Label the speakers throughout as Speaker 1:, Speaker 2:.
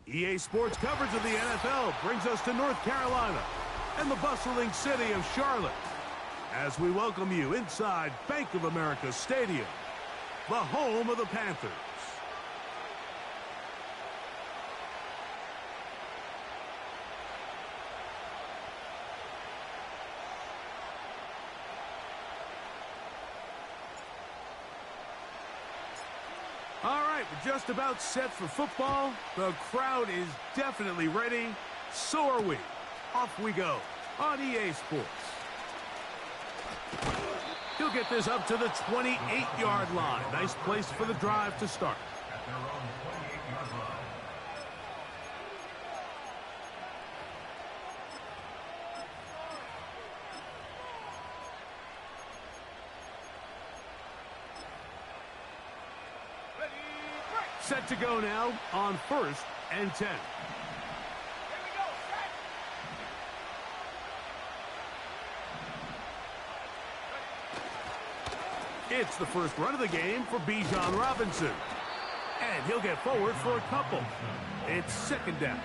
Speaker 1: EA Sports coverage of the NFL brings us to North Carolina and the bustling city of Charlotte as we welcome you inside Bank of America Stadium, the home of the Panthers. All right, we're just about set for football. The crowd is definitely ready. So are we. Off we go on EA Sports. He'll get this up to the 28-yard line. Nice place for the drive to start.
Speaker 2: At their own 28-yard line.
Speaker 1: Set to go now on 1st and 10. It's the first run of the game for Bijan Robinson. And he'll get forward for a couple. It's 2nd down.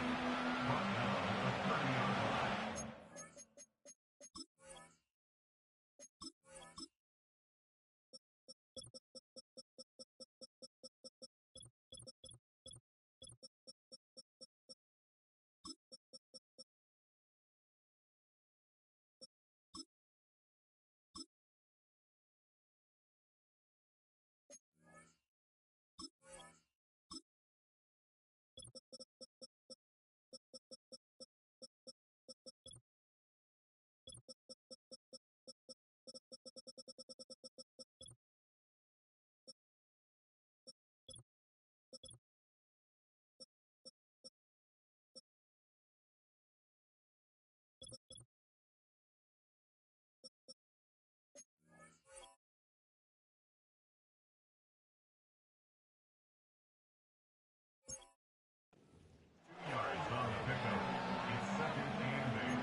Speaker 2: Yards on the pickup. It's 2nd and 8.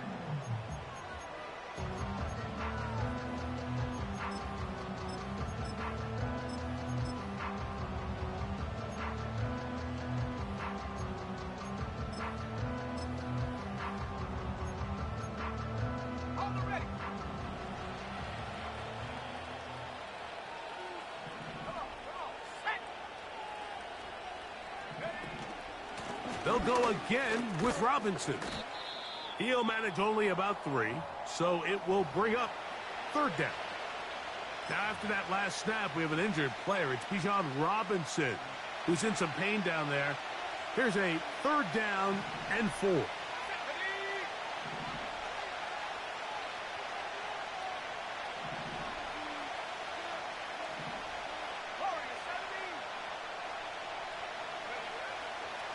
Speaker 3: On the ready. Come on, set.
Speaker 1: They'll go again with Robinson. He'll manage only about 3, so it will bring up 3rd down. Now, after that last snap, we have an injured player. It's Bijan Robinson, who's in some pain down there. Here's a 3rd down and 4.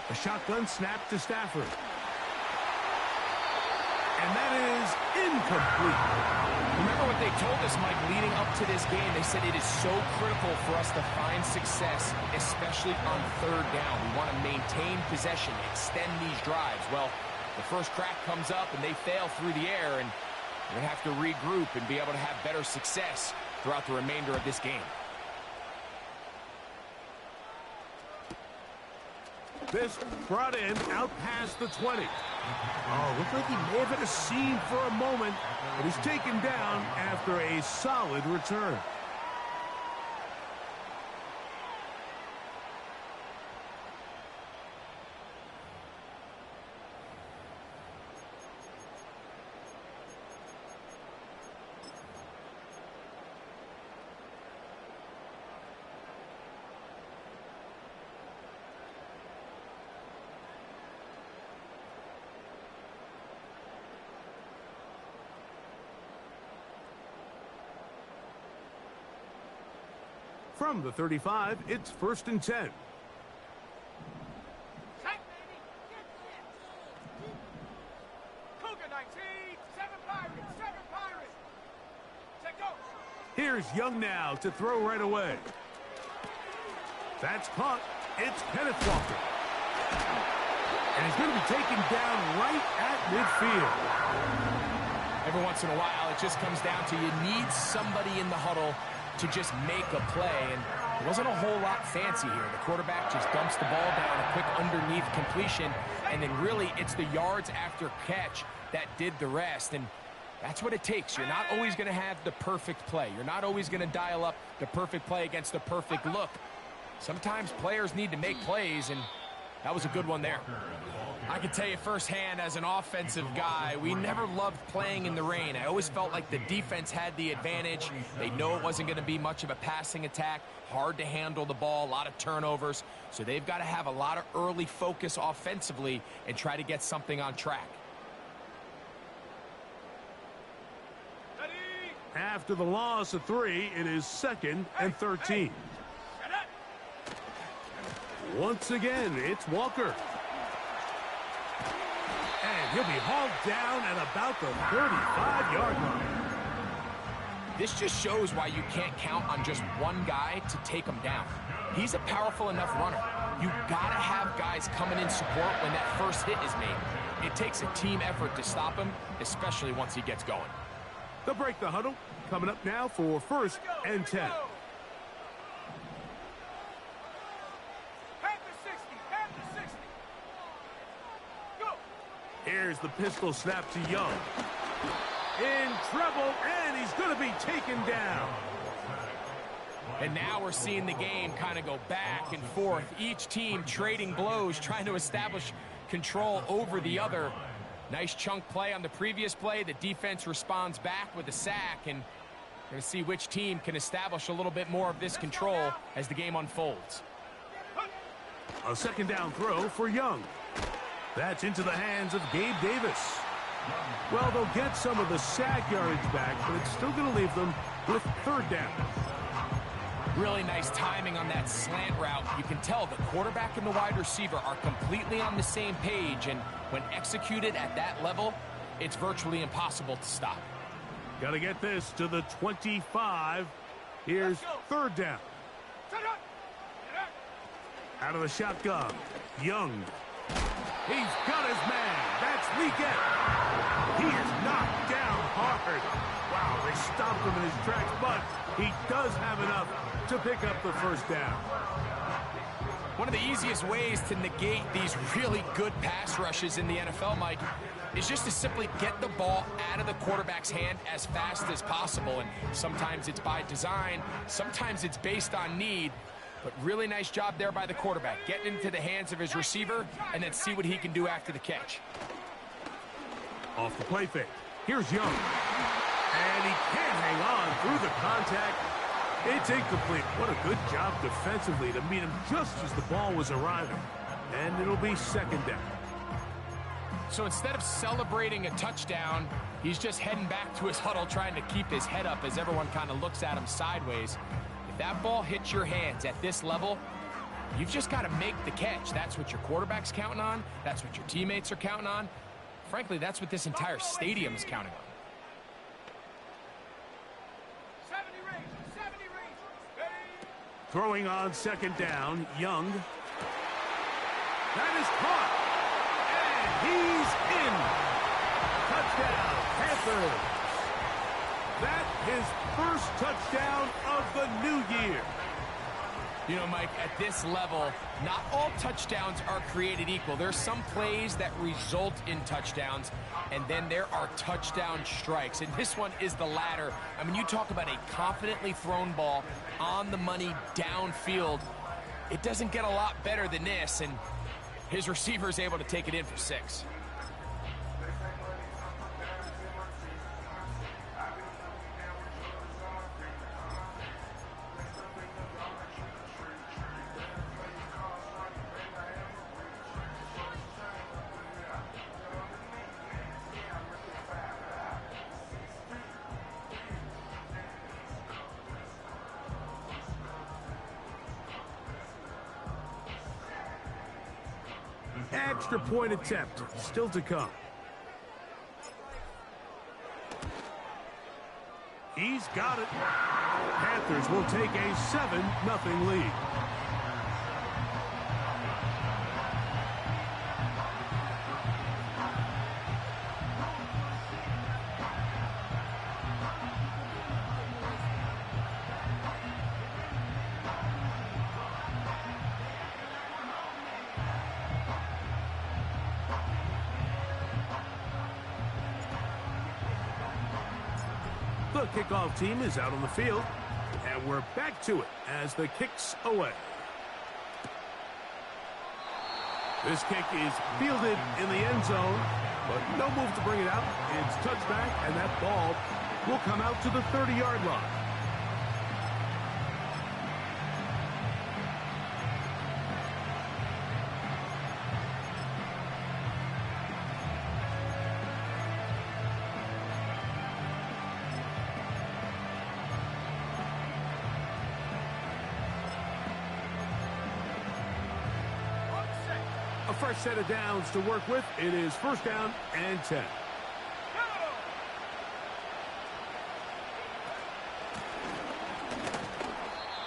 Speaker 1: A shotgun snap to Stafford. And that is incomplete.
Speaker 4: Remember what they told us, Mike, leading up to this game. They said it is so critical for us to find success, especially on 3rd down. We want to maintain possession, extend these drives. Well, the first crack comes up and they fail through the air, and we're going to have to regroup and be able to have better success throughout the remainder of this game.
Speaker 1: This brought in out past the 20. Oh, looked like he may have hit a seam for a moment, but he's taken down after a solid return. From the 35, it's 1st and 10. Here's Young now to throw right away. That's caught. It's Kenneth Walker. And he's going to be taken down right at midfield.
Speaker 4: Every once in a while, it just comes down to you need somebody in the huddle to just make a play, and it wasn't a whole lot fancy here. The quarterback just dumps the ball down, a quick underneath completion, and then really it's the yards after catch that did the rest, and that's what it takes. You're not always going to have the perfect play. You're not always going to dial up the perfect play against the perfect look. Sometimes players need to make plays, and that was a good one there. I can tell you firsthand as an offensive guy, we never loved playing in the rain. I always felt like the defense had the advantage. They know it wasn't going to be much of a passing attack, hard to handle the ball, a lot of turnovers. So they've got to have a lot of early focus offensively and try to get something on track.
Speaker 1: After the loss of 3, it is 2nd and 13. Once again, it's Walker. And he'll be hauled down at about the 35-yard line.
Speaker 4: This just shows why you can't count on just one guy to take him down. He's a powerful enough runner. You gotta have guys coming in support when that first hit is made. It takes a team effort to stop him, especially once he gets going.
Speaker 1: They'll break the huddle. Coming up now for 1st and 10. Here's the pistol snap to Young. In trouble, and he's going to be taken down.
Speaker 4: And now we're seeing the game kind of go back and forth. Each team trading blows, trying to establish control over the other. Nice chunk play on the previous play. The defense responds back with a sack, and we're going to see which team can establish a little bit more of this control as the game unfolds.
Speaker 1: A 2nd down throw for Young. That's into the hands of Gabe Davis. Well, they'll get some of the sack yardage back, but it's still going to leave them with 3rd down.
Speaker 4: Really nice timing on that slant route. You can tell the quarterback and the wide receiver are completely on the same page, and when executed at that level, it's virtually impossible to stop.
Speaker 1: Got to get this to the 25. Here's 3rd down. Out of the shotgun, Young. He's got his man. That's Weekend. He is knocked down hard. Wow, they stopped him in his tracks, but he does have enough to pick up the 1st down.
Speaker 4: One of the easiest ways to negate these really good pass rushes in the NFL, Mike, is just to simply get the ball out of the quarterback's hand as fast as possible. And sometimes it's by design, sometimes it's based on need. But really nice job there by the quarterback, getting into the hands of his receiver and then see what he can do after the catch.
Speaker 1: Off the play fake. Here's Young. And he can't hang on through the contact. It's incomplete. What a good job defensively to meet him just as the ball was arriving. And it'll be 2nd down.
Speaker 4: So instead of celebrating a touchdown, he's just heading back to his huddle trying to keep his head up as everyone kind of looks at him sideways. If that ball hits your hands at this level, you've just got to make the catch. That's what your quarterback's counting on. That's what your teammates are counting on. Frankly, that's what this entire stadium is counting on.
Speaker 3: 70 range.
Speaker 1: Throwing on 2nd down, Young. That is caught. And he's in. Touchdown, Panthers. That's his 1st touchdown of the new year.
Speaker 4: You know, Mike, at this level, not all touchdowns are created equal. There's some plays that result in touchdowns, and then there are touchdown strikes. And this one is the latter. I mean, you talk about a confidently thrown ball on the money downfield. It doesn't get a lot better than this, and his receiver is able to take it in for 6.
Speaker 1: Extra point attempt still to come. He's got it. Panthers will take a 7-0 lead. The kickoff team is out on the field, and we're back to it as the kick's away. This kick is fielded in the end zone, but no move to bring it out. It's touchback, and that ball will come out to the 30-yard line. A fresh set of downs to work with. It is first down and 10.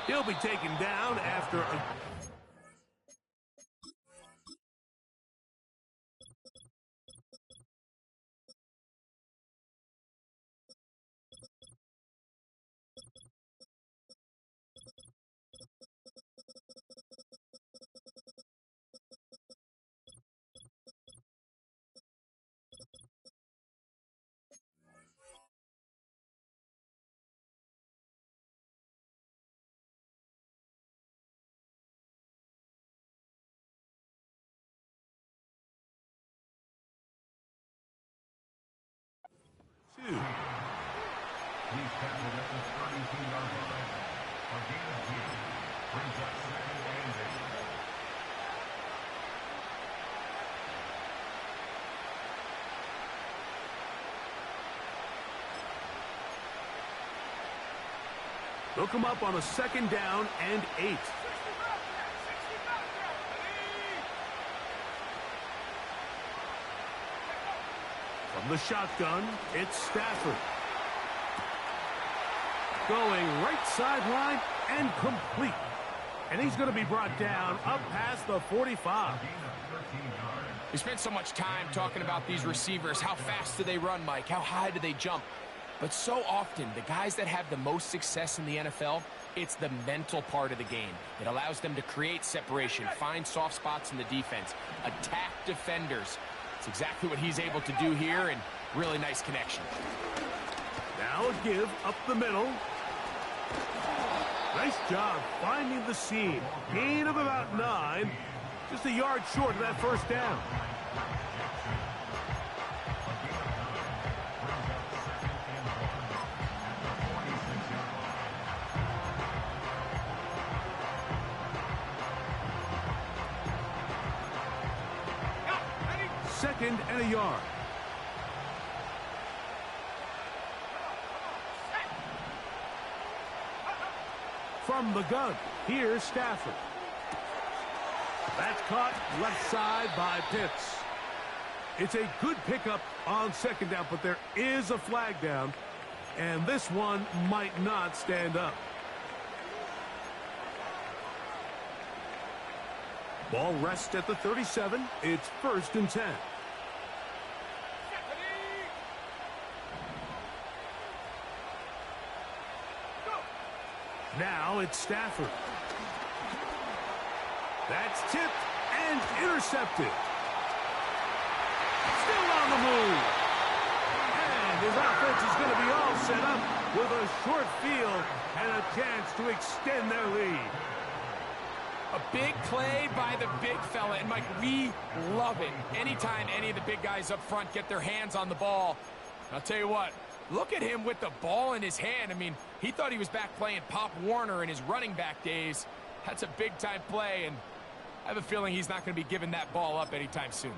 Speaker 1: He'll be taken down after a...
Speaker 2: He's tackled at the 32-yard line. A gain of 2. Brings up second and 8.
Speaker 1: They'll come up on a second down and 8. From the shotgun, it's Stafford. Going right sideline and complete. And he's going to be brought down up past the 45.
Speaker 4: We spent so much time talking about these receivers. How fast do they run, Mike? How high do they jump? But so often, the guys that have the most success in the NFL, it's the mental part of the game. It allows them to create separation, find soft spots in the defense, attack defenders. It's exactly what he's able to do here, and really nice connection.
Speaker 1: Now a give up the middle. Nice job finding the seam. Gain of about 9. Just a yard short of that first down. Second and a yard. From the gun, here's Stafford. That's caught left side by Pitts. It's a good pickup on second down, but there is a flag down, and this one might not stand up. Ball rests at the 37. It's first and 10. Now it's Stafford. That's tipped and intercepted. Still on the move. And his offense is going to be all set up with a short field and a chance to extend their lead.
Speaker 4: A big play by the big fella, and Mike, we love it. Anytime any of the big guys up front get their hands on the ball, I'll tell you what, look at him with the ball in his hand. I mean, he thought he was back playing Pop Warner in his running back days. That's a big-time play, and I have a feeling he's not going to be giving that ball up anytime soon.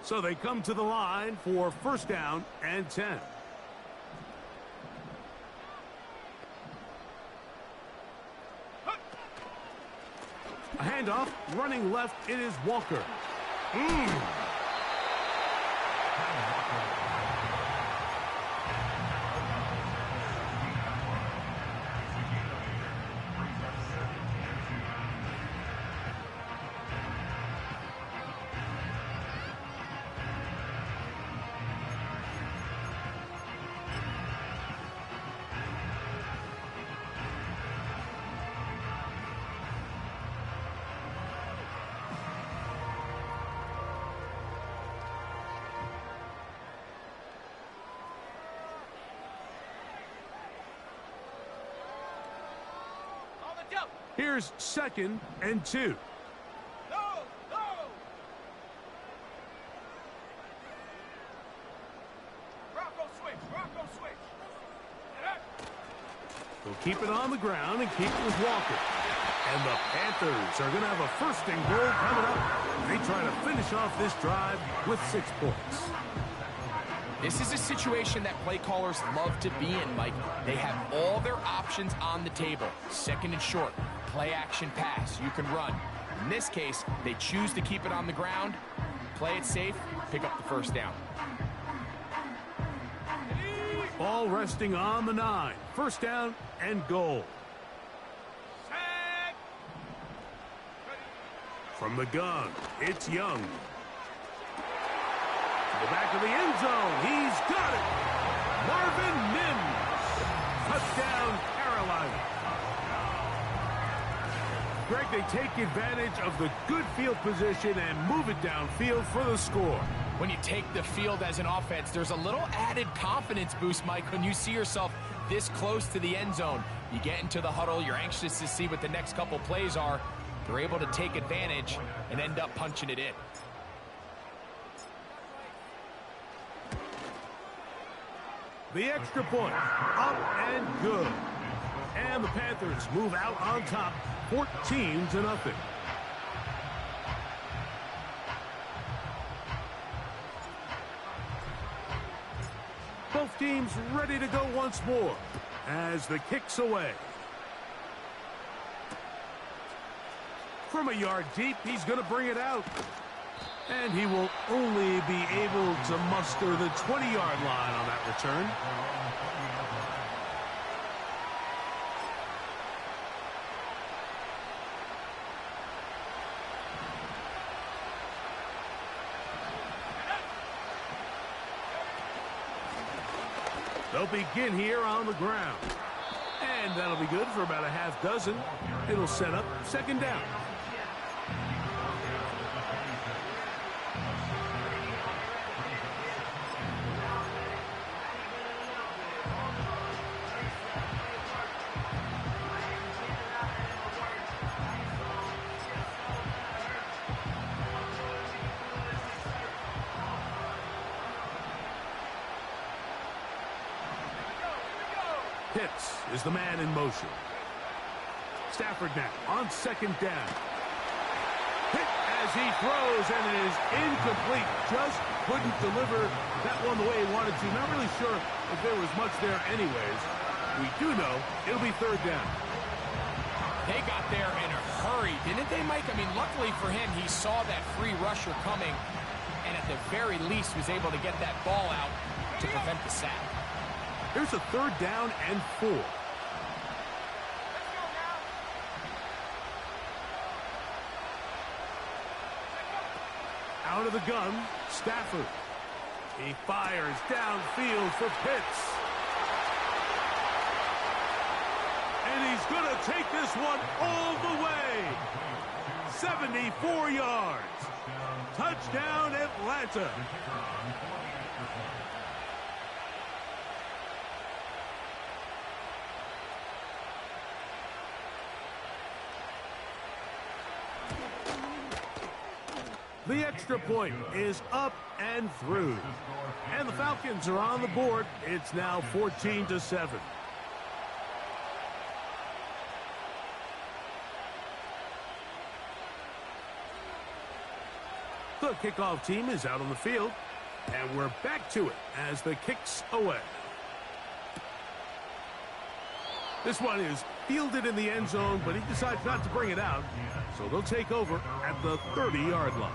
Speaker 1: So they come to the line for first down and 10. A handoff, running left, it is Walker. Here's 2nd and 2.
Speaker 3: No, no. Rocco switch. Get up.
Speaker 1: They'll keep it on the ground and keep it with Walker. And the Panthers are going to have a 1st and goal coming up. They try to finish off this drive with 6 points.
Speaker 4: This is a situation that play callers love to be in, Mike. They have all their options on the table. 2nd and short, play action pass, you can run. In this case, they choose to keep it on the ground, play it safe, pick up the 1st down.
Speaker 1: Ball resting on the 9. 1st down and goal.
Speaker 3: Set.
Speaker 1: From the gun, it's Young. To the back of the end zone. He's got it. Marvin Mims. Touchdown, Carolina. Greg, they take advantage of the good field position and move it downfield for the score.
Speaker 4: When you take the field as an offense, there's a little added confidence boost, Mike, when you see yourself this close to the end zone. You get into the huddle, you're anxious to see what the next couple plays are. They're able to take advantage and end up punching it in.
Speaker 1: The extra point, up and good. And the Panthers move out on top, 14-0. Both teams ready to go once more as the kick's away. From a yard deep, he's going to bring it out. And he will only be able to muster the 20-yard line on that return. They'll begin here on the ground. And that'll be good for about a half dozen. It'll set up 2nd down. Pitts is the man in motion. Stafford now on 2nd down. Hit as he throws, and it is incomplete. Just couldn't deliver that one the way he wanted to. Not really sure if there was much there anyways. We do know it'll be 3rd down.
Speaker 4: They got there in a hurry, didn't they, Mike? I mean, luckily for him, he saw that free rusher coming, and at the very least was able to get that ball out to prevent the sack.
Speaker 1: Here's a 3rd down and 4.
Speaker 3: Let's go now.
Speaker 1: Out of the gun, Stafford. He fires downfield for Pitts. And he's going to take this one all the way. 74 yards. Touchdown, Atlanta. The extra point is up and through. And the Falcons are on the board. It's now 14-7. The kickoff team is out on the field. And we're back to it as the kick's away. This one is fielded in the end zone, but he decides not to bring it out. So they'll take over at the 30-yard line.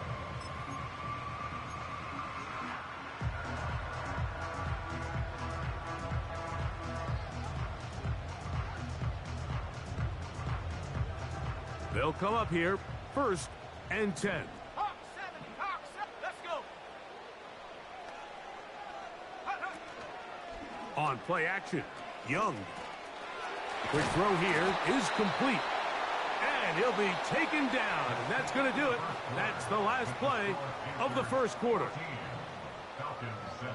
Speaker 1: They'll come up here, 1st and 10.
Speaker 3: Hawk 70, Hawk 7. Let's go.
Speaker 1: On play action, Young. Quick throw here is complete. And he'll be taken down. And that's going to do it. That's the last play of the 1st quarter.
Speaker 2: Falcons 7.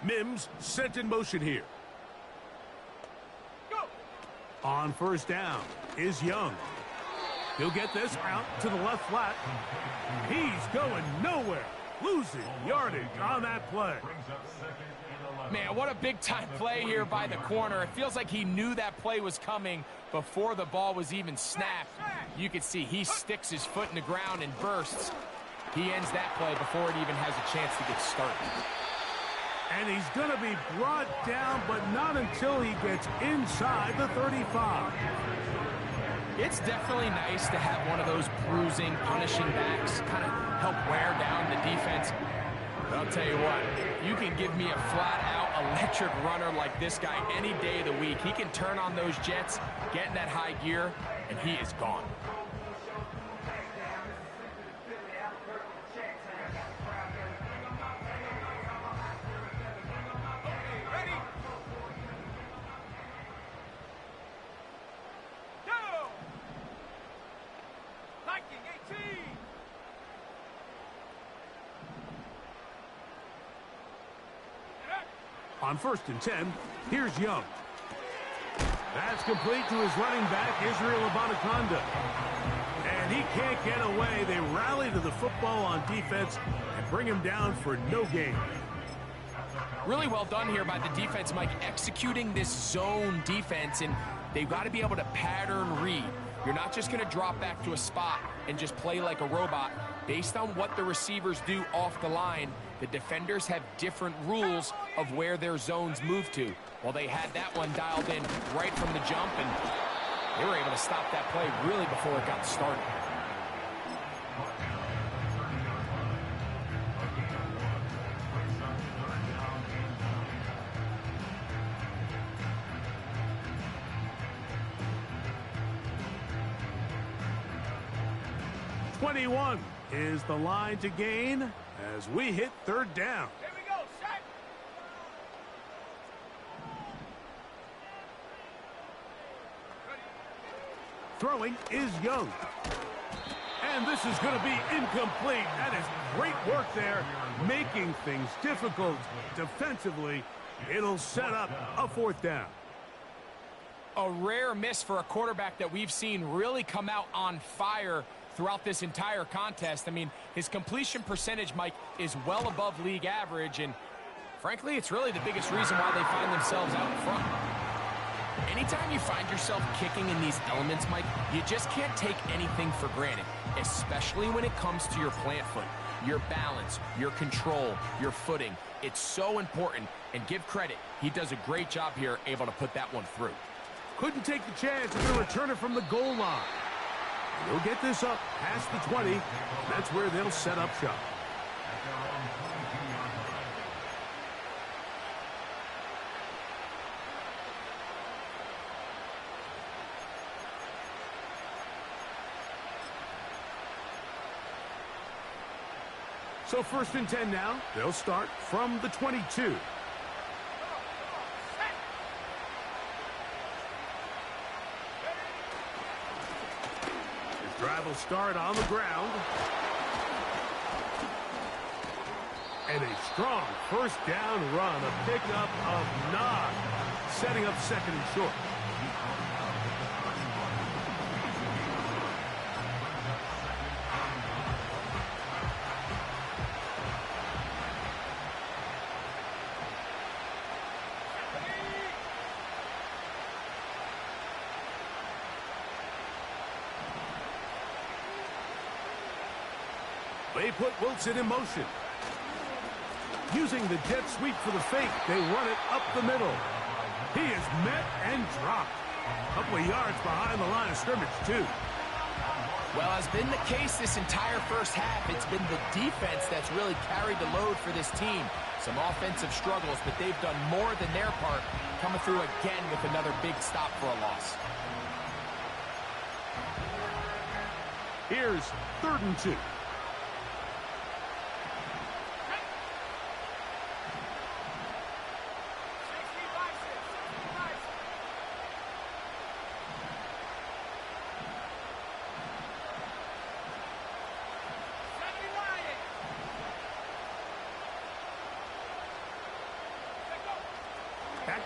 Speaker 1: Mims sent in motion here.
Speaker 3: Go.
Speaker 1: On first down is Young. He'll get this out to the left flat. He's going nowhere. Losing yardage on that play.
Speaker 4: Man, what a big-time play here by the corner. It feels like he knew that play was coming before the ball was even snapped. You can see he sticks his foot in the ground and bursts. He ends that play before it even has a chance to get started.
Speaker 1: And he's going to be brought down, but not until he gets inside the 35.
Speaker 4: It's definitely nice to have one of those bruising, punishing backs kind of help wear down the defense. But I'll tell you what, you can give me a flat-out electric runner like this guy any day of the week. He can turn on those jets, get in that high gear, and he is gone.
Speaker 3: Ready? Go! Viking 18!
Speaker 1: On first and 10, here's Young. That's complete to his running back, Israel Abanaconda. And he can't get away. They rally to the football on defense and bring him down for no gain.
Speaker 4: Really well done here by the defense, Mike, executing this zone defense, and they've got to be able to pattern read. You're not just going to drop back to a spot and just play like a robot. Based on what the receivers do off the line, the defenders have different rules of where their zones move to. Well, they had that one dialed in right from the jump, and they were able to stop that play really before it got started.
Speaker 1: .21 is the line to gain as we hit third down.
Speaker 3: Here we go, set!
Speaker 1: Throwing is Young. And this is going to be incomplete. That is great work there, making things difficult defensively. It'll set up a fourth down.
Speaker 4: A rare miss for a quarterback that we've seen really come out on fire throughout this entire contest. I mean, his completion percentage, Mike, is well above league average, and frankly, it's really the biggest reason why they find themselves out in front. Anytime you find yourself kicking in these elements, Mike, you just can't take anything for granted, especially when it comes to your plant foot, your balance, your control, your footing. It's so important, and give credit. He does a great job here, able to put that one through.
Speaker 1: Couldn't take the chance. They're going to return it from the goal line. They'll get this up past the 20. That's where they'll set up shop. So first and 10 now. They'll start from the 22. Drive will start on the ground. And a strong first down run, a pickup of 9, setting up second and short. They put Wilson in motion. Using the jet sweep for the fake, they run it up the middle. He is met and dropped. A couple of yards behind the line of scrimmage, too.
Speaker 4: Well, as been the case this entire first half, it's been the defense that's really carried the load for this team. Some offensive struggles, but they've done more than their part, coming through again with another big stop for a loss.
Speaker 1: Here's 3rd and 2.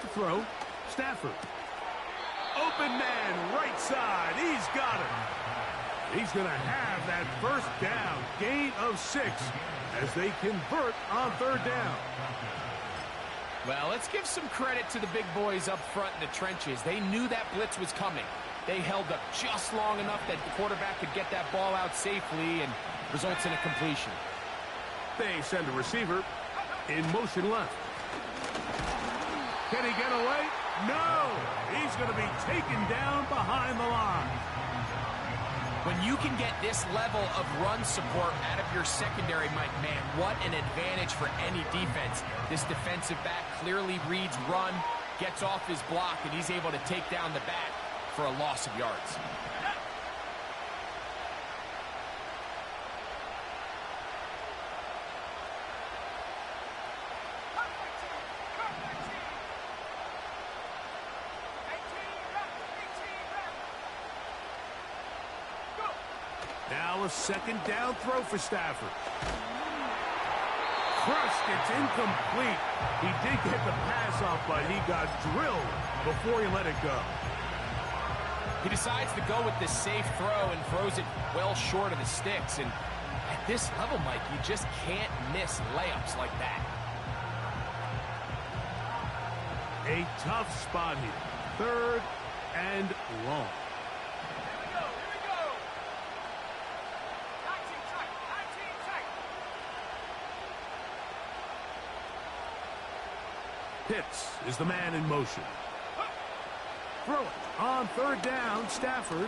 Speaker 1: to throw. Stafford. Open man, right side. He's got it. He's going to have that first down. Gain of 6 as they convert on third down.
Speaker 4: Well, let's give some credit to the big boys up front in the trenches. They knew that blitz was coming. They held up just long enough that the quarterback could get that ball out safely and results in a completion.
Speaker 1: They send a receiver in motion left. Can he get away? No! He's going to be taken down behind the line.
Speaker 4: When you can get this level of run support out of your secondary, Mike, man, what an advantage for any defense. This defensive back clearly reads run, gets off his block, and he's able to take down the back for a loss of yards.
Speaker 1: Now a second down throw for Stafford. Crushed, it's incomplete. He did get the pass off, but he got drilled before he let it go.
Speaker 4: He decides to go with this safe throw and throws it well short of the sticks. And at this level, Mike, you just can't miss layups like that.
Speaker 1: A tough spot here. 3rd and long. Pitts is the man in motion. Throw it on 3rd down, Stafford.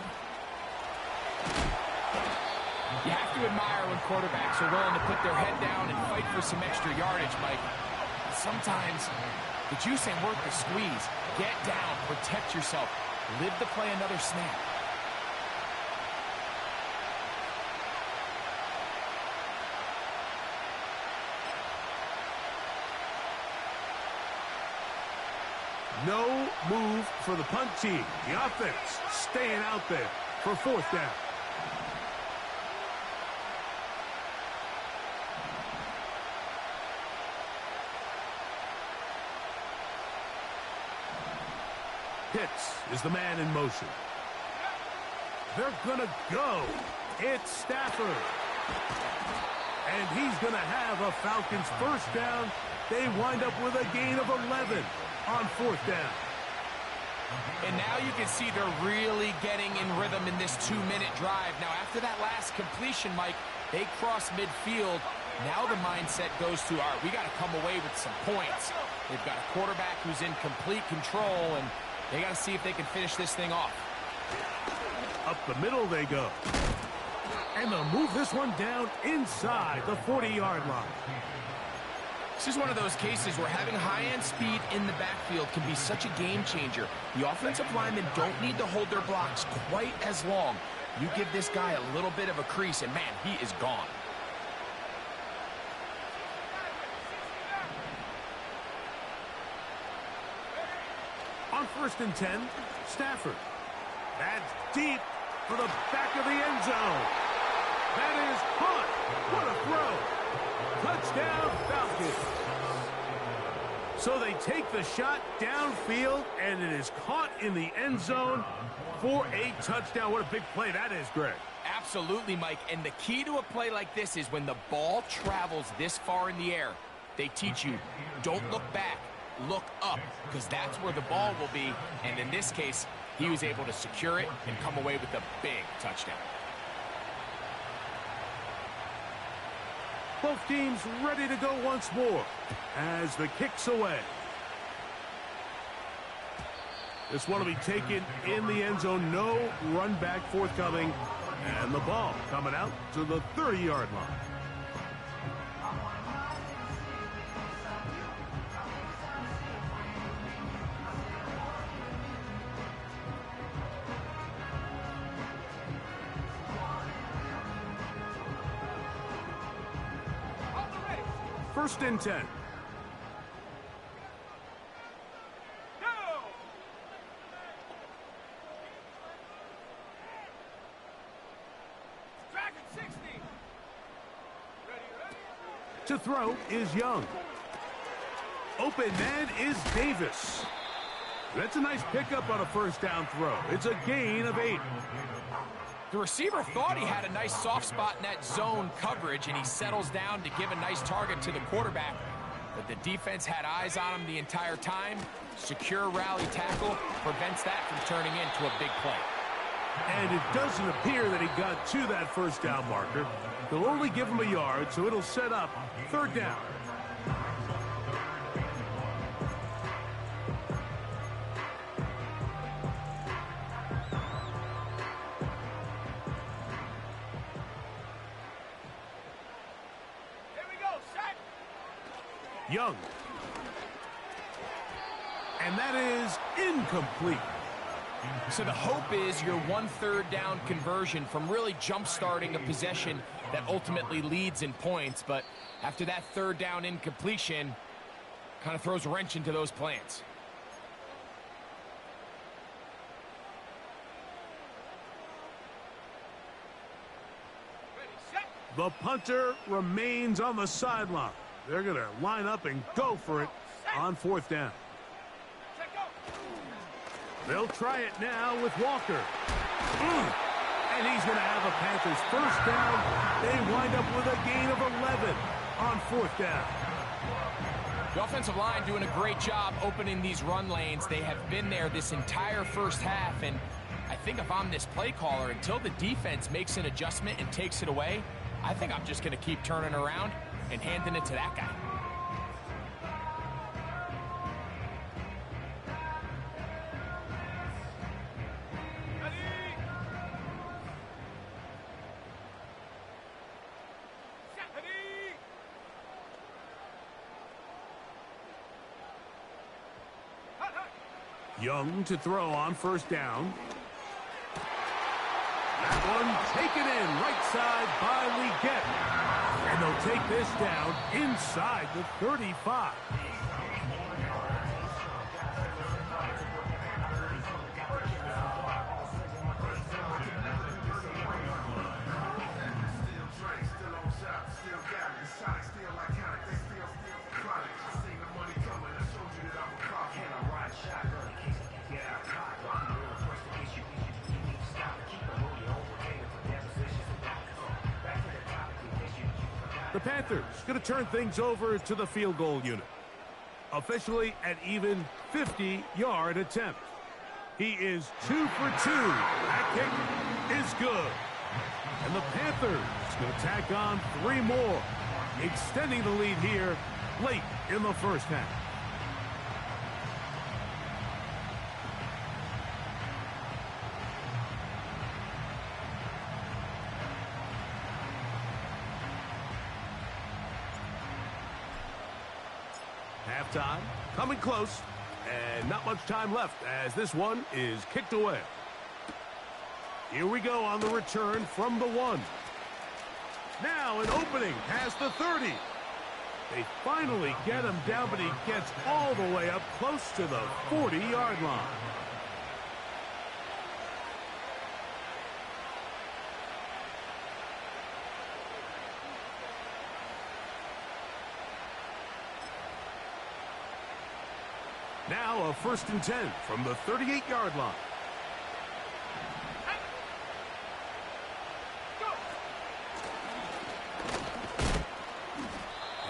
Speaker 4: You have to admire when quarterbacks are willing to put their head down and fight for some extra yardage, Mike. Sometimes the juice ain't worth the squeeze. Get down, protect yourself, live to play another snap.
Speaker 1: No move for the punt team. The offense staying out there for 4th down. Pitts is the man in motion. They're going to go. It's Stafford. And he's going to have a Falcons first down. They wind up with a gain of 11 on 4th down.
Speaker 4: And now you can see they're really getting in rhythm in this 2-minute drive. Now, after that last completion, Mike, they cross midfield. Now the mindset goes to, all right, we got to come away with some points. They've got a quarterback who's in complete control, and they got to see if they can finish this thing off.
Speaker 1: Up the middle they go. And they'll move this one down inside the 40-yard line.
Speaker 4: This is one of those cases where having high-end speed in the backfield can be such a game changer. The offensive linemen don't need to hold their blocks quite as long. You give this guy a little bit of a crease, and man, he is gone.
Speaker 1: On 1st and 10, Stafford. That's deep for the back of the end zone. That is caught. What a throw. Touchdown, Falcons. So they take the shot downfield, and it is caught in the end zone for a touchdown. What a big play that is, Greg.
Speaker 4: Absolutely, Mike. And the key to a play like this is when the ball travels this far in the air, they teach you, don't look back, look up, because that's where the ball will be. And in this case, he was able to secure it and come away with a big touchdown.
Speaker 1: Both teams ready to go once more as the kick's away. This one will be taken in the end zone. No run back forthcoming. And the ball coming out to the 30-yard line. First and 10. To throw is Young. Open man is Davis. That's a nice pickup on a first down throw. It's a gain of 8.
Speaker 4: The receiver thought he had a nice soft spot in that zone coverage, and he settles down to give a nice target to the quarterback. But the defense had eyes on him the entire time. Secure rally tackle prevents that from turning into a big play.
Speaker 1: And it doesn't appear that he got to that first down marker. They'll only give him a yard, so it'll set up third down.
Speaker 3: Here we go, set.
Speaker 1: Young. And that is incomplete.
Speaker 4: So the hope is your 1 third down conversion from really jump-starting a possession that ultimately leads in points. But after that third down incompletion, kind of throws a wrench into those plans.
Speaker 3: Ready, set.
Speaker 1: The punter remains on the sideline. They're going to line up and go for it on fourth down.
Speaker 3: Check go.
Speaker 1: They'll try it now with Walker. And he's going to have a Panthers first down. They wind up with a gain of 11 on fourth down.
Speaker 4: The offensive line doing a great job opening these run lanes. They have been there this entire first half, and I think if I'm this play caller, until the defense makes an adjustment and takes it away, I think I'm just going to keep turning around and handing it to that guy.
Speaker 3: Ready. Set. Ready. Hut, hut.
Speaker 1: Young to throw on first down. That one taken in right side by Leggett. And they'll take this down inside the 35. The Panthers going to turn things over to the field goal unit. Officially an even 50-yard attempt. He is 2 for 2. That kick is good. And the Panthers going to tack on 3 more, extending the lead here late in the first half. Halftime coming close, and not much time left as this one is kicked away. Here we go on the return from the 1. Now an opening past the 30. They finally get him down, but he gets all the way up close to the 40-yard line. Now a 1st and 10 from the 38-yard line.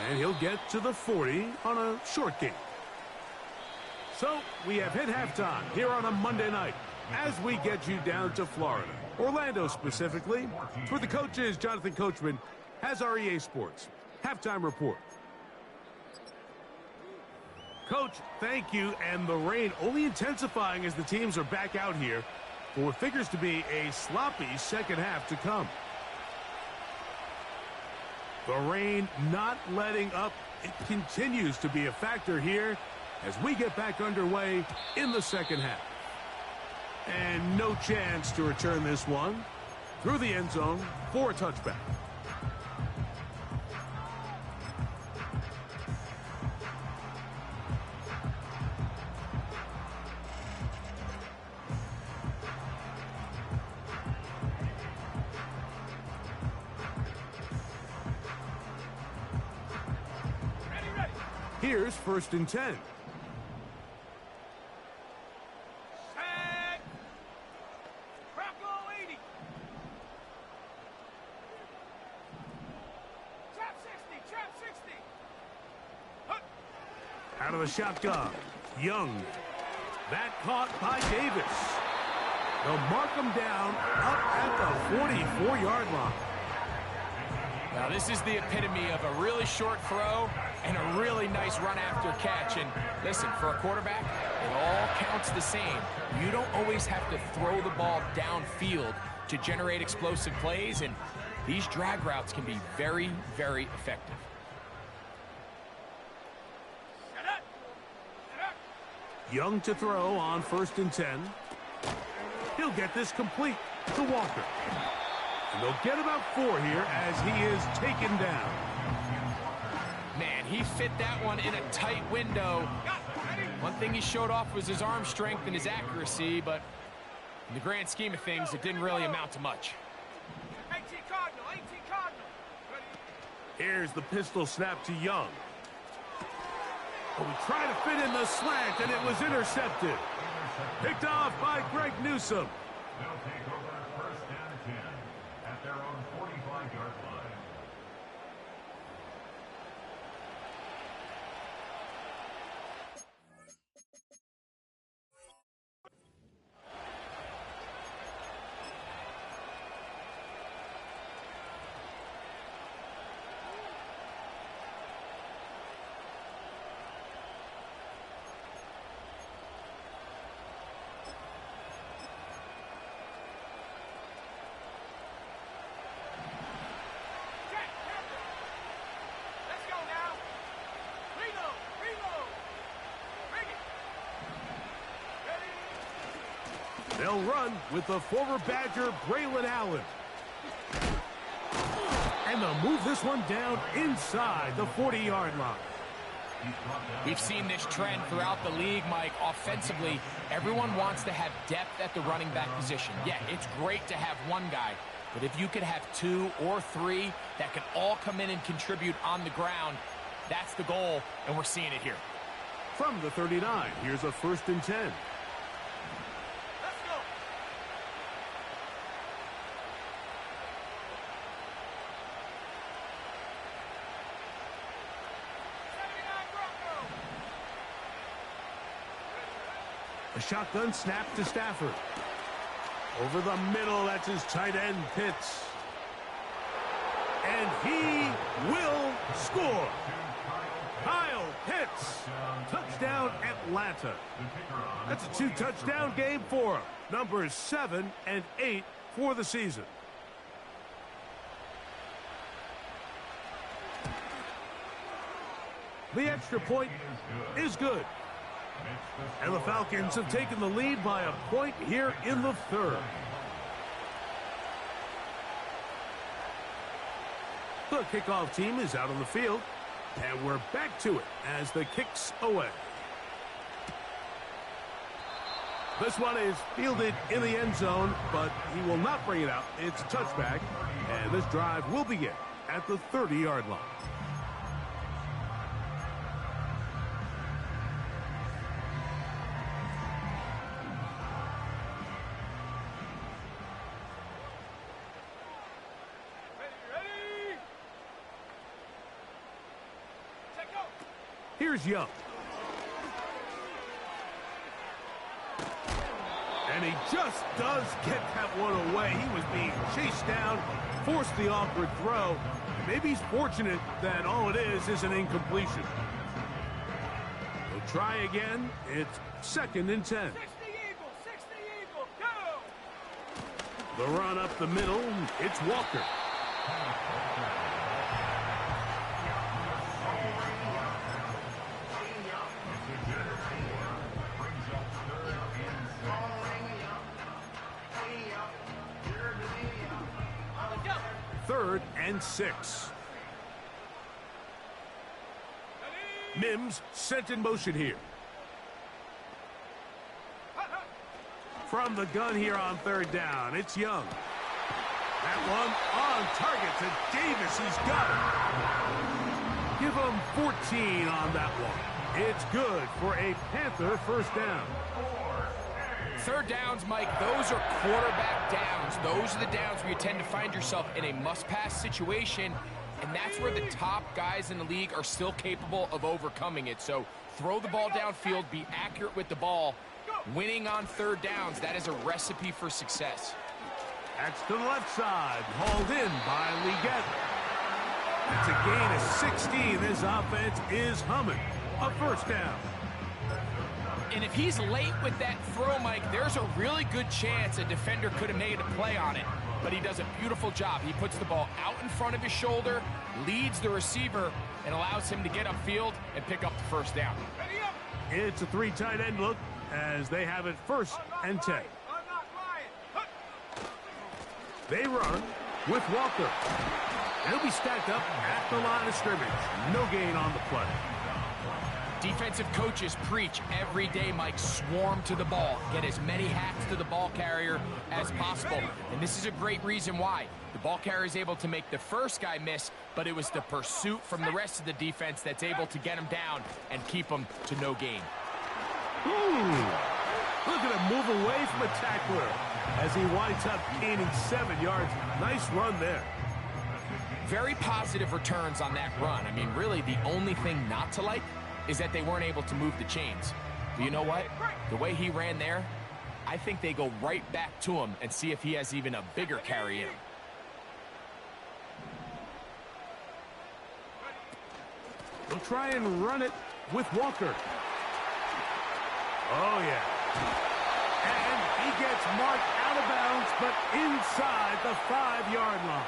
Speaker 1: And he'll get to the 40 on a short gain. So we have hit halftime here on a Monday night as we get you down to Florida, Orlando specifically, where the coaches, Jonathan Coachman, has our EA Sports halftime report. Coach, thank you, and the rain only intensifying as the teams are back out here for what figures to be a sloppy second half to come. The rain not letting up. It continues to be a factor here as we get back underway in the second half. And no chance to return this one through the end zone for a touchback.
Speaker 3: Ready, ready.
Speaker 1: Here's 1st and 10. Out of the shotgun, Young. That caught by Davis. They'll mark him down up at the 44-yard line.
Speaker 4: Now, this is the epitome of a really short throw and a really nice run after catch. And listen, for a quarterback, it all counts the same. You don't always have to throw the ball downfield to generate explosive plays, and these drag routes can be very, very effective.
Speaker 1: Young to throw on 1st and 10. He'll get this complete to Walker. And they'll get about 4 here as he is taken down.
Speaker 4: Man, he fit that one in a tight window. One thing he showed off was his arm strength and his accuracy, but in the grand scheme of things, it didn't really amount to much.
Speaker 3: 18 Cardinal, 18 Cardinal.
Speaker 1: Here's the pistol snap to Young. Oh, he tried to fit in the slant, and it was intercepted. Picked off by Greg Newsome.
Speaker 2: They'll take over 1st and 10 at their own 45-yard line.
Speaker 3: Let's go now. Reload, reload. Bring it. Ready.
Speaker 1: They'll run with the former Badger, Braylon Allen. And they'll move this one down inside the 40-yard line.
Speaker 4: We've seen this trend throughout the league, Mike. Offensively, everyone wants to have depth at the running back position. Yeah, it's great to have one guy, but if you could have 2 or 3 that can all come in and contribute on the ground, that's the goal, and we're seeing it here.
Speaker 1: From the 39, here's a 1st and 10.
Speaker 3: Let's go.
Speaker 1: A shotgun snap to Stafford. Over the middle, that's his tight end, Pitts. And he will score. Kyle Pitts. Touchdown, Atlanta. That's a 2-touchdown game for him. Numbers 7 and 8 for the season. The extra point is good. And the Falcons have taken the lead by a point here in the 3rd. The kickoff team is out on the field, and we're back to it as the kick's away. This one is fielded in the end zone, but he will not bring it out. It's a touchback, and this drive will begin at the 30-yard line.
Speaker 3: Ready. Check go.
Speaker 1: Here's Young. And he just does get that one away. He was being chased down, forced the awkward throw. Maybe he's fortunate that all it is an incompletion. We'll try again. It's 2nd and 10.
Speaker 3: 60 Eagle, 60 Eagle, go.
Speaker 1: The run up the middle. It's Walker. Third and 6. Mims sent in motion here. From the gun here on 3rd down, it's Young. That one on target to Davis. He's got it. Give him 14 on that one. It's good for a Panther 1st down.
Speaker 4: 3rd downs, Mike, those are quarterback downs. Those are the downs where you tend to find yourself in a must-pass situation, and that's where the top guys in the league are still capable of overcoming it. So throw the ball downfield, be accurate with the ball. Winning on third downs, that is a recipe for success.
Speaker 1: That's to the left side, hauled in by Leggett. That's a gain of 16. This offense is humming. A first down.
Speaker 4: And if he's late with that throw, Mike, there's a really good chance a defender could have made a play on it. But he does a beautiful job. He puts the ball out in front of his shoulder, leads the receiver, and allows him to get upfield and pick up the first down.
Speaker 1: It's a 3 tight end look as they have it 1st and 10. They run with Walker. He'll be stacked up at the line of scrimmage. No gain on the play.
Speaker 4: Defensive coaches preach every day, Mike, swarm to the ball. Get as many hacks to the ball carrier as possible. And this is a great reason why. The ball carrier is able to make the first guy miss, but it was the pursuit from the rest of the defense that's able to get him down and keep him to no gain.
Speaker 1: Ooh, look at him move away from a tackler as he winds up gaining 7 yards. Nice run there.
Speaker 4: Very positive returns on that run. I mean, really, the only thing not to like is that they weren't able to move the chains. But you know what? The way he ran there, I think they go right back to him and see if he has even a bigger carry in him.
Speaker 1: They'll try and run it with Walker. Oh, yeah. And he gets marked out of bounds, but inside the 5-yard line.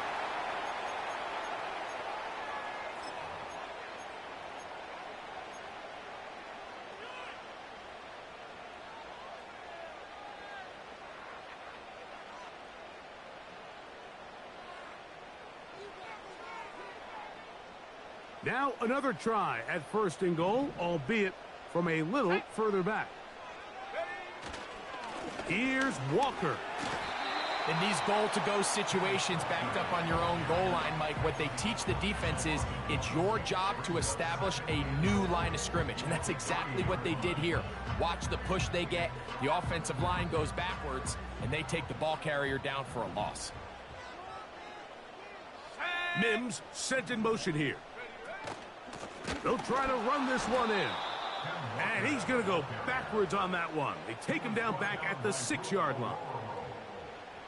Speaker 1: Now another try at 1st and goal, albeit from a little further back. Here's Walker.
Speaker 4: In these goal-to-go situations backed up on your own goal line, Mike, what they teach the defense is it's your job to establish a new line of scrimmage, and that's exactly what they did here. Watch the push they get. The offensive line goes backwards, and they take the ball carrier down for a loss.
Speaker 1: Mims sent in motion here. They'll try to run this one in. And he's going to go backwards on that one. They take him down back at the 6-yard line.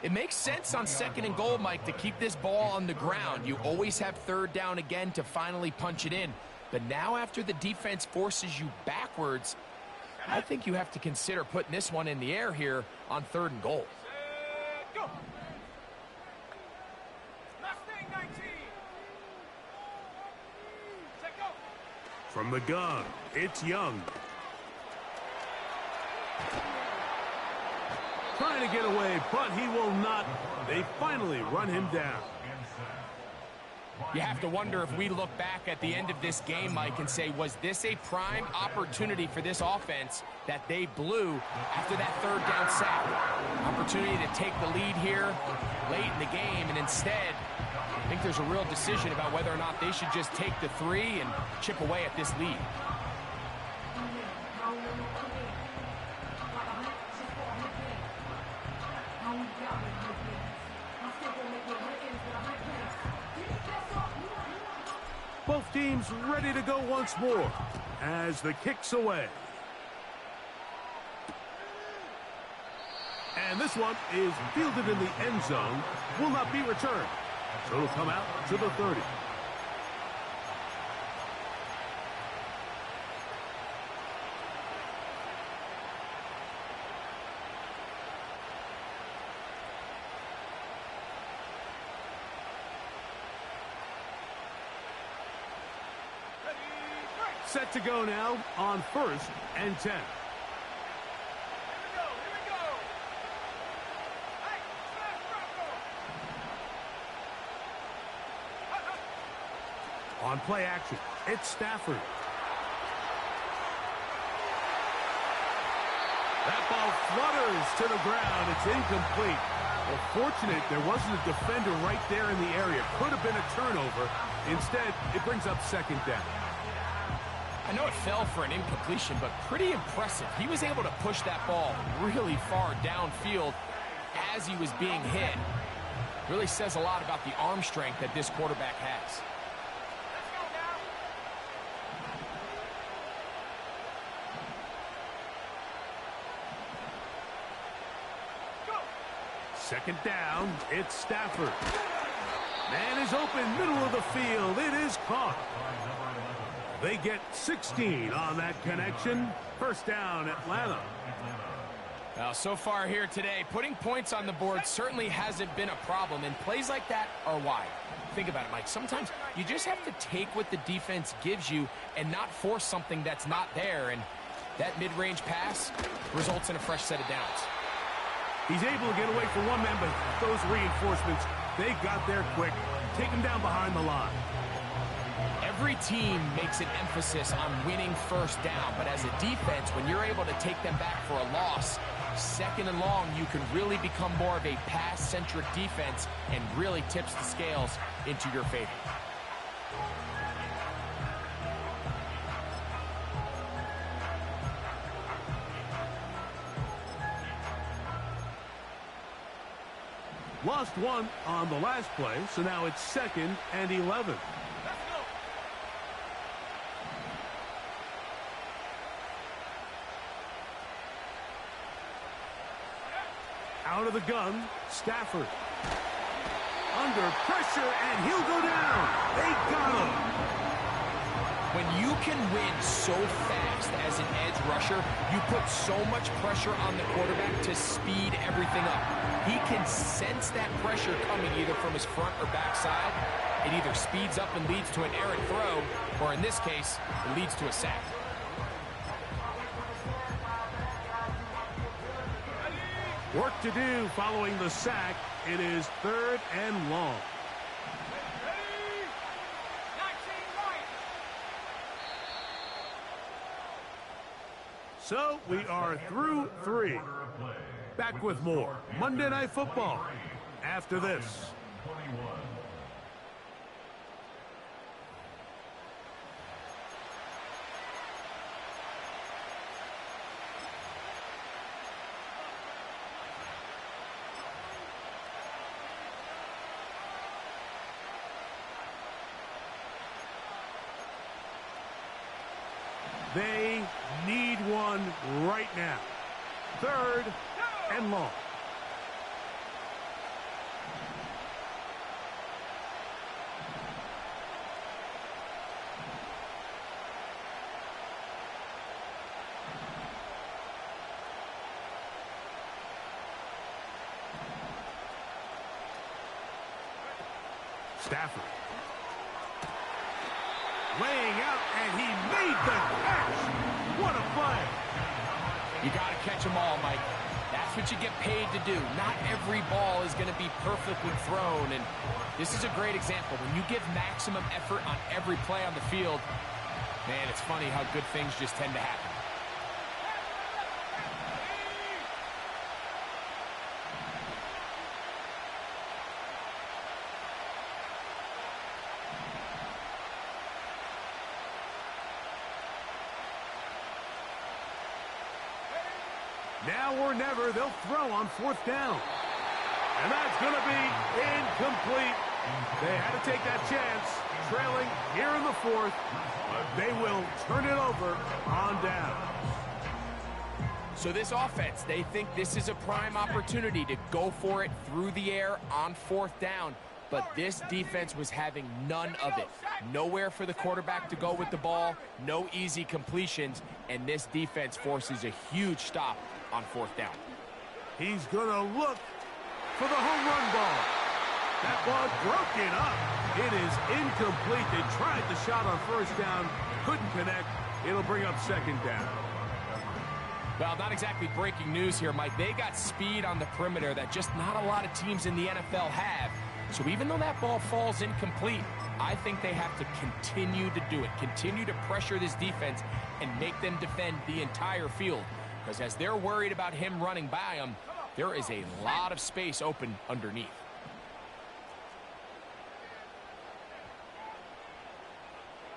Speaker 4: It makes sense on 2nd and goal, Mike, to keep this ball on the ground. You always have 3rd down again to finally punch it in. But now after the defense forces you backwards, I think you have to consider putting this one in the air here on 3rd and goal.
Speaker 3: Go.
Speaker 1: From the gun, it's Young. Trying to get away, but he will not. They finally run him down.
Speaker 4: You have to wonder if we look back at the end of this game, Mike, and say, was this a prime opportunity for this offense that they blew after that 3rd down sack? Opportunity to take the lead here late in the game, and instead, I think there's a real decision about whether or not they should just take the 3 and chip away at this lead.
Speaker 1: Both teams ready to go once more as the kick's away. And this one is fielded in the end zone, will not be returned. So it'll come out to the 30. Set to go now on 1st and 10. On play action, it's Stafford. That ball flutters to the ground. It's incomplete. Well, fortunate there wasn't a defender right there in the area. Could have been a turnover. Instead, it brings up 2nd down.
Speaker 4: I know it fell for an incompletion, but pretty impressive. He was able to push that ball really far downfield as he was being hit. Really says a lot about the arm strength that this quarterback has.
Speaker 1: Second down, it's Stafford. Man is open, middle of the field. It is caught. They get 16 on that connection. First down, Atlanta.
Speaker 4: Well, so far here today, putting points on the board certainly hasn't been a problem, and plays like that are why. Think about it, Mike. Sometimes you just have to take what the defense gives you and not force something that's not there, and that mid-range pass results in a fresh set of downs.
Speaker 1: He's able to get away from one man, but those reinforcements, they got there quick. Take him down behind the line.
Speaker 4: Every team makes an emphasis on winning first down, but as a defense, when you're able to take them back for a loss, second and long, you can really become more of a pass-centric defense and really tips the scales into your favor.
Speaker 1: Lost one on the last play, so now it's 2nd and 11. Out of the gun, Stafford. Under pressure, and he'll go down. They got him.
Speaker 4: When you can win so fast as an edge rusher, you put so much pressure on the quarterback to speed everything up. He can sense that pressure coming either from his front or back side. It either speeds up and leads to an errant throw, or in this case, it leads to a sack.
Speaker 1: Work to do following the sack. It is 3rd and long. So we are through 3. Back with more Monday Night Football after this. They need one right now. 3rd and long. Stafford. Laying out, and he made the catch. What a play.
Speaker 4: You got to catch them all, Mike. That's what you get paid to do. Not every ball is going to be perfectly thrown, and this is a great example. When you give maximum effort on every play on the field, man, it's funny how good things just tend to happen.
Speaker 1: Now or never, they'll throw on 4th down. And that's going to be incomplete. They had to take that chance, trailing here in the 4th. But they will turn it over on down.
Speaker 4: So this offense, they think this is a prime opportunity to go for it through the air on 4th down. But this defense was having none of it. Nowhere for the quarterback to go with the ball, no easy completions, and this defense forces a huge stop on 4th down.
Speaker 1: He's going to look for the home run ball. That ball broken up. It is incomplete. They tried the shot on 1st down, couldn't connect. It'll bring up 2nd down.
Speaker 4: Well, not exactly breaking news here, Mike. They got speed on the perimeter that just not a lot of teams in the NFL have. So even though that ball falls incomplete, I think they have to continue to do it. Continue to pressure this defense and make them defend the entire field. Because as they're worried about him running by them, there is a lot of space open underneath.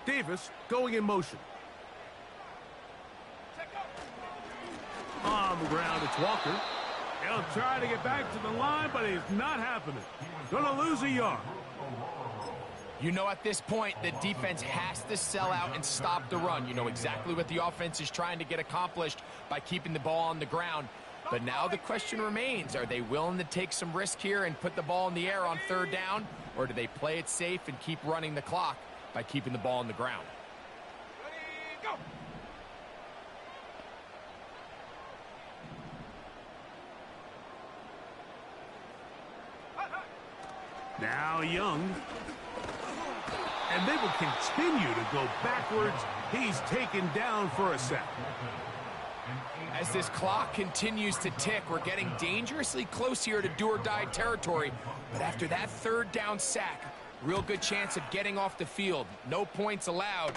Speaker 1: Davis going in motion. On the ground, it's Walker. He'll try to get back to the line, but it's not happening. Gonna lose a yard.
Speaker 4: You know, at this point, the defense has to sell out and stop the run. You know exactly what the offense is trying to get accomplished by keeping the ball on the ground. But now the question remains, are they willing to take some risk here and put the ball in the air on third down, or do they play it safe and keep running the clock by keeping the ball on the ground?
Speaker 3: Ready, go!
Speaker 1: Now Young. And they will continue to go backwards. He's taken down for a sack.
Speaker 4: As this clock continues to tick, we're getting dangerously close here to do-or-die territory. But after that third down sack, real good chance of getting off the field. No points allowed.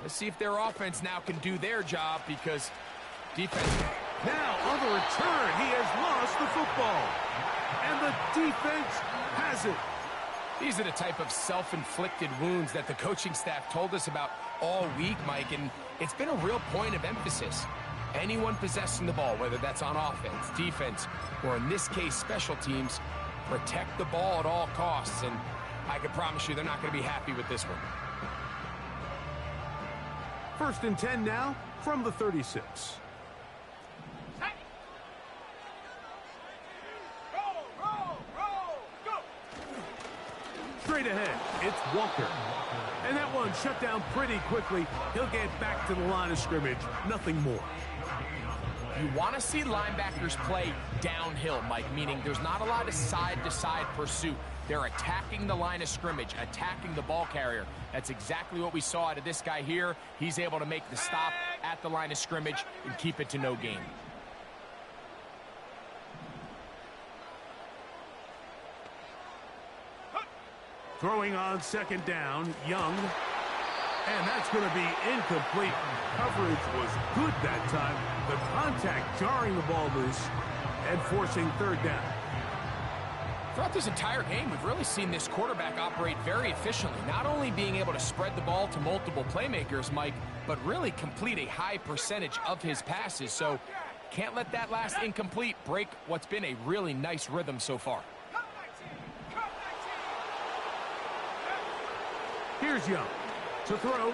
Speaker 4: Let's see if their offense now can do their job, because defense...
Speaker 1: Now on the return, he has lost the football. And the defense has it.
Speaker 4: These are the type of self-inflicted wounds that the coaching staff told us about all week, Mike, and it's been a real point of emphasis. Anyone possessing the ball, whether that's on offense, defense, or in this case, special teams, protect the ball at all costs, and I can promise you they're not going to be happy with this one.
Speaker 1: 1st and 10 now from the 36. Straight ahead, it's Walker. And that one shut down pretty quickly. He'll get back to the line of scrimmage. Nothing more.
Speaker 4: You want to see linebackers play downhill, Mike, meaning there's not a lot of side-to-side pursuit. They're attacking the line of scrimmage, attacking the ball carrier. That's exactly what we saw out of this guy here. He's able to make the stop at the line of scrimmage and keep it to no gain.
Speaker 1: Throwing on 2nd down, Young. And that's going to be incomplete. Coverage was good that time. The contact jarring the ball loose and forcing 3rd down.
Speaker 4: Throughout this entire game, we've really seen this quarterback operate very efficiently, not only being able to spread the ball to multiple playmakers, Mike, but really complete a high percentage of his passes. So can't let that last incomplete break what's been a really nice rhythm so far.
Speaker 1: Here's Young to throw.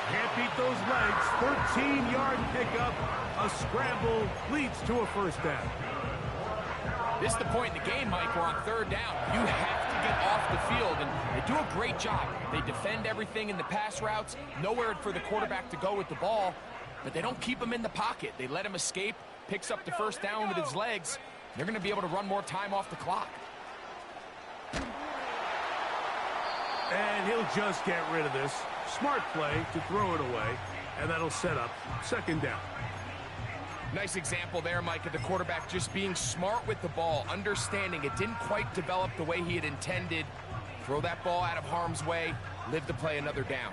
Speaker 1: Can't beat those legs. 13-yard pickup. A scramble leads to a 1st down.
Speaker 4: This is the point in the game, Mike, where on 3rd down, you have to get off the field, and they do a great job. They defend everything in the pass routes, nowhere for the quarterback to go with the ball, but they don't keep him in the pocket. They let him escape, picks up the 1st down with his legs. They're going to be able to run more time off the clock.
Speaker 1: And he'll just get rid of this. Smart play to throw it away, and that'll set up 2nd down.
Speaker 4: Nice example there, Mike, of the quarterback just being smart with the ball, understanding it didn't quite develop the way he had intended. Throw that ball out of harm's way, live to play another down.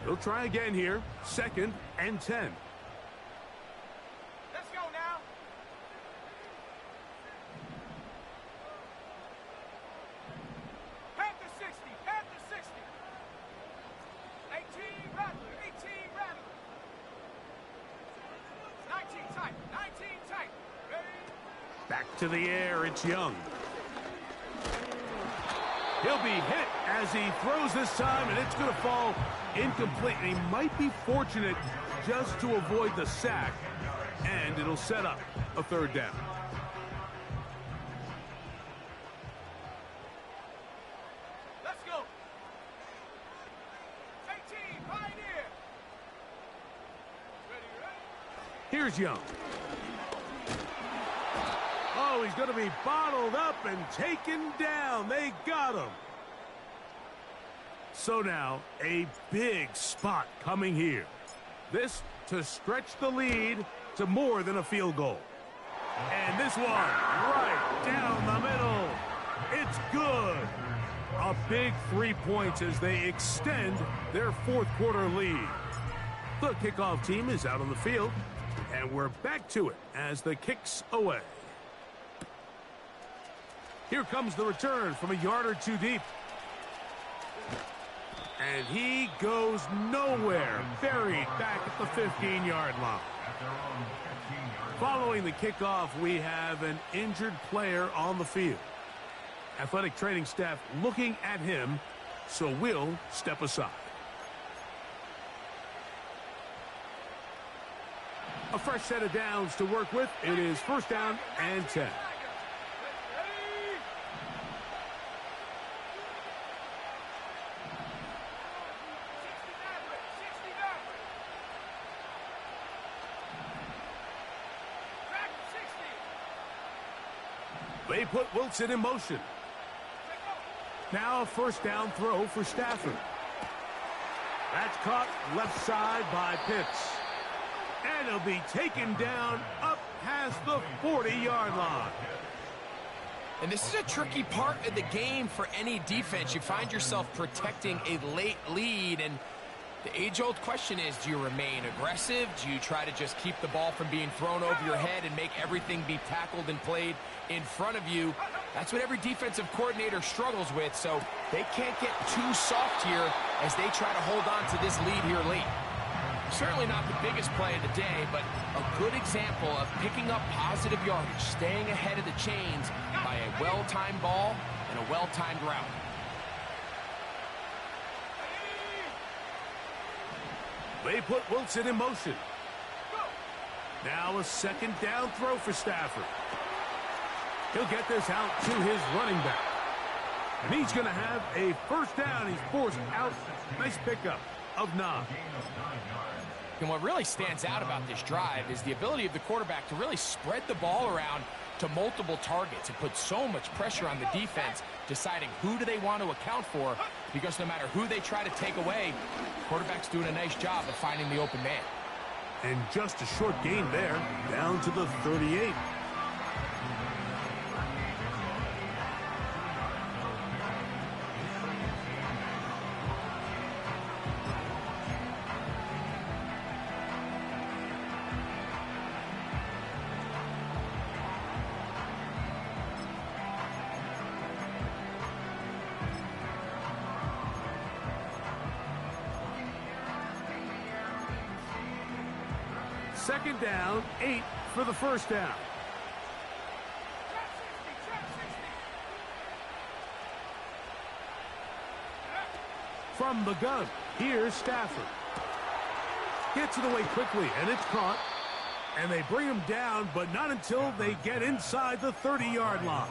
Speaker 1: He'll try again here. 2nd and 10.
Speaker 3: Let's go now. At the 60, at the 60. 18 Rattler, 18 Rattler. 19 tight, 19 tight. Ready?
Speaker 1: Back to the air, it's Young. He'll be hit as he throws this time, and it's going to fall incomplete. And he might be fortunate just to avoid the sack, and it'll set up a 3rd down.
Speaker 3: Let's go. 18, Pioneer. Ready, ready?
Speaker 1: Here's Young. Oh, he's going to be bottled up and taken down. They got him. So now, a big spot coming here. This to stretch the lead to more than a field goal. And this one right down the middle. It's good. A big 3 points as they extend their 4th quarter lead. The kickoff team is out on the field, and we're back to it as the kick's away. Here comes the return from a yard or 2 deep. And he goes nowhere. Buried back at the 15-yard line. Following the kickoff, we have an injured player on the field. Athletic training staff looking at him, so we'll step aside. A fresh set of downs to work with. It is first down and 10. They put Wilson in motion. Now a first down throw for Stafford. That's caught left side by Pitts. And he'll be taken down up past the 40-yard line.
Speaker 4: And this is a tricky part of the game for any defense. You find yourself protecting a late lead, and the age-old question is, do you remain aggressive? Do you try to just keep the ball from being thrown over your head and make everything be tackled and played in front of you? That's what every defensive coordinator struggles with, so they can't get too soft here as they try to hold on to this lead here late. Certainly not the biggest play of the day, but a good example of picking up positive yardage, staying ahead of the chains by a well-timed ball and a well-timed route.
Speaker 1: They put Wilson in motion. Now a second down throw for Stafford. He'll get this out to his running back. And he's going to have a first down. He's forced out. Nice pickup of 9.
Speaker 4: And what really stands out about this drive is the ability of the quarterback to really spread the ball around to multiple targets. It puts so much pressure on the defense deciding who do they want to account for, because no matter who they try to take away, the quarterback's doing a nice job of finding the open man.
Speaker 1: And just a short gain there, down to the 38. Second down, 8 for the first down. From the gun, here's Stafford. Gets it away quickly, and it's caught. And they bring him down, but not until they get inside the 30-yard line.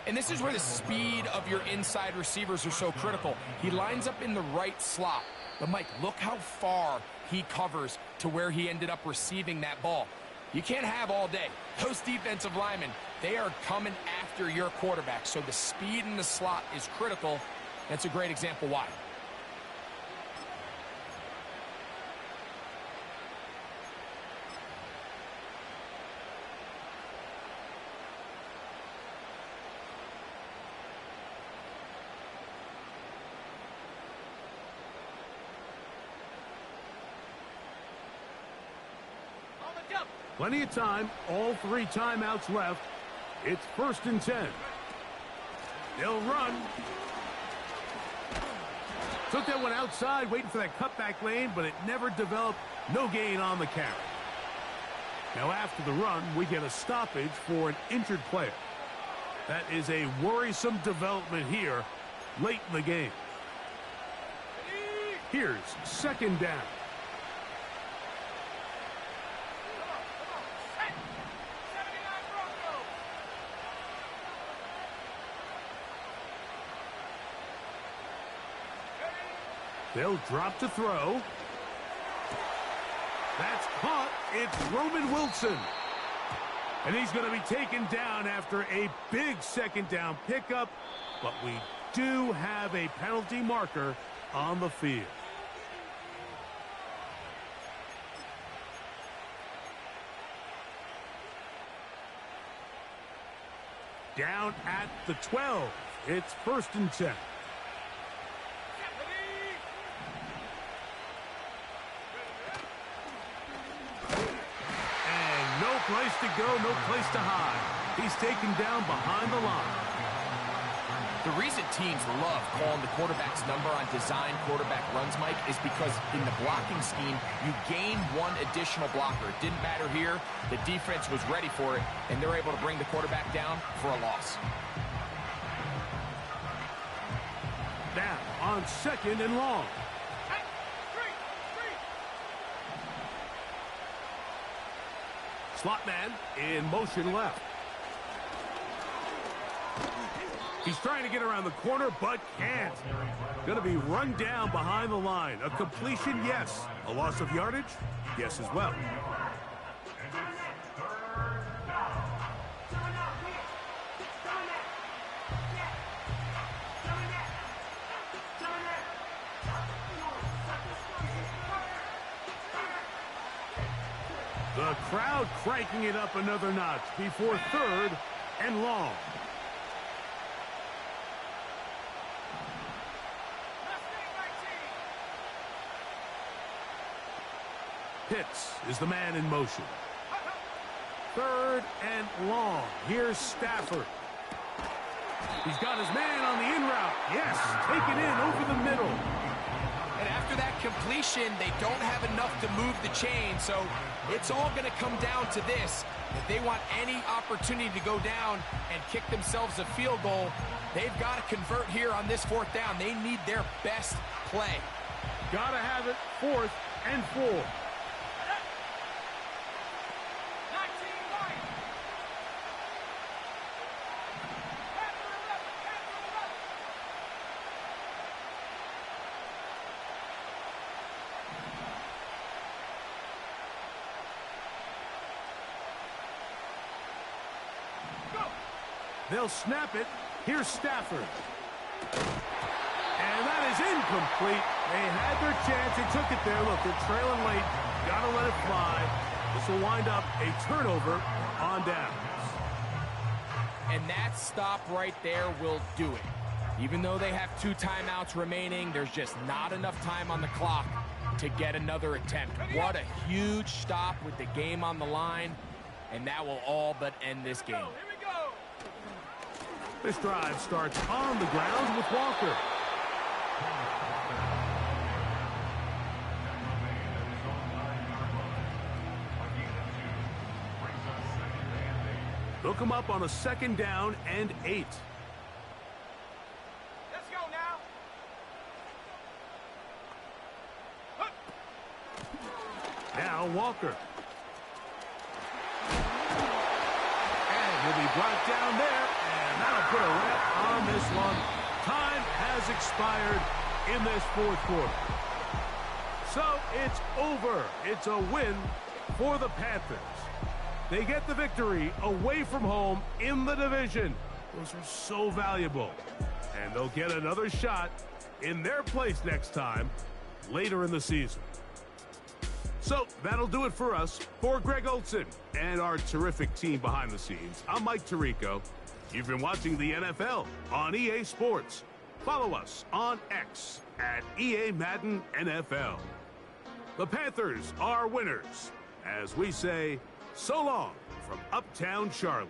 Speaker 4: And this is where the speed of your inside receivers are so critical. He lines up in the right slot. But, Mike, look how far he covers to where he ended up receiving that ball. You can't have all day. Those defensive linemen, they are coming after your quarterback. So the speed in the slot is critical. That's a great example why.
Speaker 1: Plenty of time, all 3 timeouts left. It's first and 10. They'll run. Took that one outside, waiting for that cutback lane, but it never developed. No gain on the carry. Now after the run, we get a stoppage for an injured player. That is a worrisome development here late in the game. Here's second down. They'll drop to throw. That's caught. It's Roman Wilson. And he's going to be taken down after a big second down pickup. But we do have a penalty marker on the field. Down at the 12. It's first and 10. Place to go, no place to hide. He's taken down behind the line.
Speaker 4: The reason teams love calling the quarterback's number on design quarterback runs, Mike, is because in the blocking scheme, you gain one additional blocker. It didn't matter here. The defense was ready for it, and they're able to bring the quarterback down for a loss.
Speaker 1: on 2nd and long. Slot man in motion left. He's trying to get around the corner, but can't. Going to be run down behind the line. A completion, yes. A loss of yardage, yes as well. The crowd cranking it up another notch before 3rd and long. Pitts is the man in motion. 3rd and long. Here's Stafford. He's got his man on the in route. Yes, taken in over the middle.
Speaker 4: And after that completion, they don't have enough to move the chain, so it's all going to come down to this. If they want any opportunity to go down and kick themselves a field goal, they've got to convert here on this 4th down. They need their best play.
Speaker 1: Got to have it 4th and 4. They'll snap it. Here's Stafford. And that is incomplete. They had their chance. They took it there. Look, they're trailing late. Got to let it fly. This will wind up a turnover on downs.
Speaker 4: And that stop right there will do it. Even though they have 2 timeouts remaining, there's just not enough time on the clock to get another attempt. What a huge stop with the game on the line. And that will all but end this game.
Speaker 1: This drive starts on the ground with Walker. They'll come up on a 2nd down and 8.
Speaker 3: Let's go now.
Speaker 1: Now Walker. And he'll be brought down there. And that'll put a wrap on this one. Time has expired in this 4th quarter. So it's over. It's a win for the Panthers. They get the victory away from home in the division. Those are so valuable. And they'll get another shot in their place next time later in the season. So that'll do it for us. For Greg Olson and our terrific team behind the scenes, I'm Mike Tirico. You've been watching the NFL on EA Sports. Follow us on X at EA Madden NFL. The Panthers are winners, as we say, so long from Uptown Charlotte.